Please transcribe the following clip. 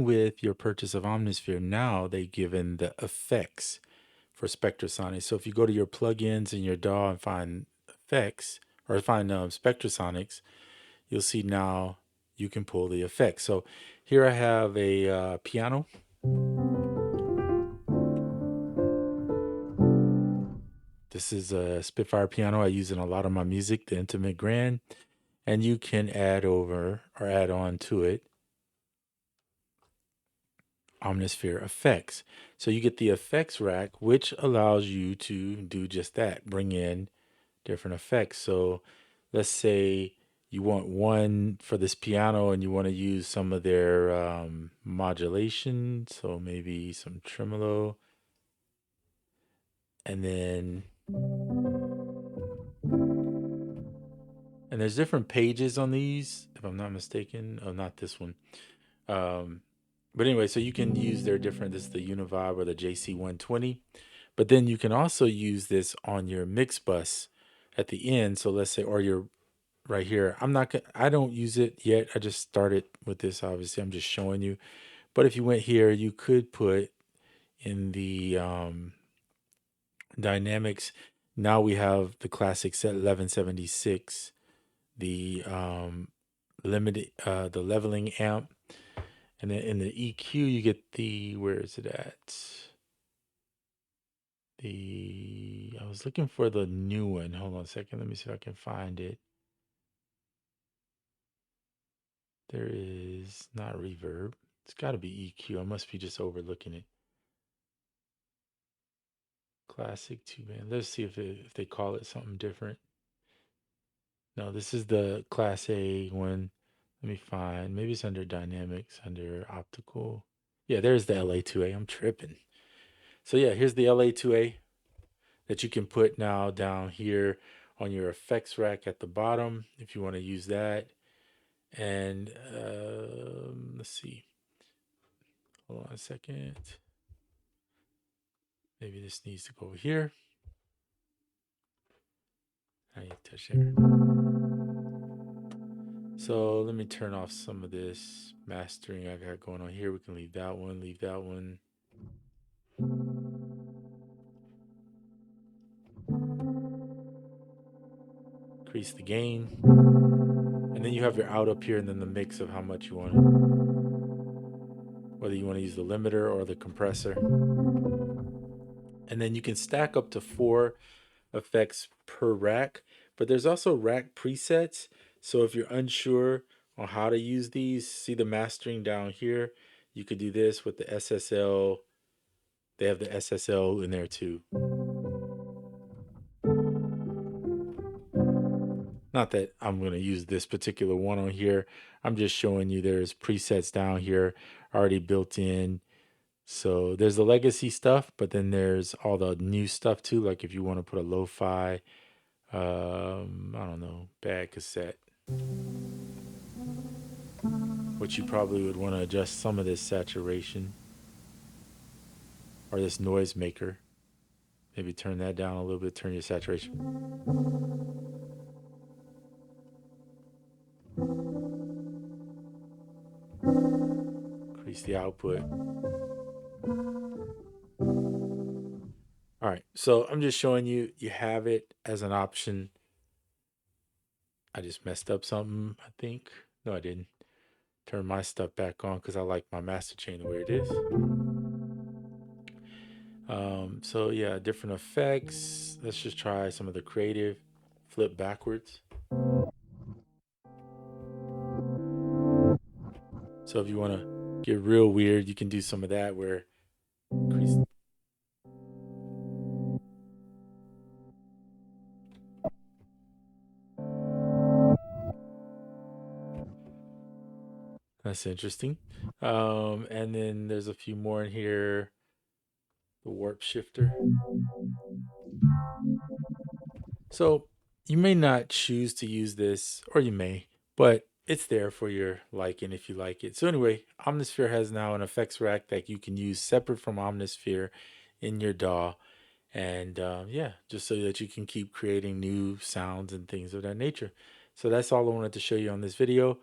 along with your purchase of Omnisphere, now they've given the effects for Spectrasonic. So if you go to your plugins in your DAW and find effects or find Spectrasonics, you'll see now you can pull the effects. So here I have a piano. This is a Spitfire piano. I use in a lot of my music, the Intimate Grand, and you can add over or add on to it Omnisphere effects. So you get the effects rack, which allows you to do just that, bring in different effects. So let's say you want one for this piano and you want to use some of their modulation. So maybe some tremolo. And then, and there's different pages on these, if I'm not mistaken. Oh, not this one. But anyway, so you can use their different, this is the Univibe or the JC120. But then you can also use this on your mix bus at the end. So let's say, or your right here. I don't use it yet. I just started with this. Obviously, I'm just showing you. But if you went here, you could put in the dynamics. Now we have the classic set 1176, the limited, the leveling amp. And then in the EQ, you get the, where is it at? I was looking for the new one. Hold on a second. Let me see if I can find it. There is not reverb. It's got to be EQ. I must be just overlooking it. Classic 2-band. Let's see if they call it something different. No, this is the Class A one. Let me find. Maybe it's under Dynamics, under Optical. Yeah, there's the LA2A. I'm tripping. So yeah, here's the LA2A that you can put now down here on your effects rack at the bottom if you want to use that. And let's see. Hold on a second. Maybe this needs to go over here. I need to touch there. So let me turn off some of this mastering I got going on here. We can leave that one, leave that one. Increase the gain. And then you have your out up here and then the mix of how much you want it. Whether you want to use the limiter or the compressor. And then you can stack up to 4 effects per rack. But there's also rack presets. So if you're unsure on how to use these, see the mastering down here. You could do this with the SSL. They have the SSL in there too. Not that I'm going to use this particular one on here. I'm just showing you there's presets down here already built in. So there's the legacy stuff, but then there's all the new stuff too. Like if you want to put a lo-fi, I don't know, bad cassette, which you probably would want to adjust some of this saturation or this noise maker. Maybe turn that down a little bit, turn your saturation. Increase the output. All right, so I'm just showing you, you have it as an option. I just messed up something, I think. No, I didn't. Turn my stuff back on because I like my master chain the way it is. So yeah, different effects. Let's just try some of the creative. Flip backwards. So if you want to get real weird, you can do some of that where increase. That's interesting. And then there's a few more in here. The warp shifter. So you may not choose to use this, or you may, but it's there for your liking if you like it. So anyway, Omnisphere has now an effects rack that you can use separate from Omnisphere in your DAW. And yeah, just so that you can keep creating new sounds and things of that nature. So that's all I wanted to show you on this video.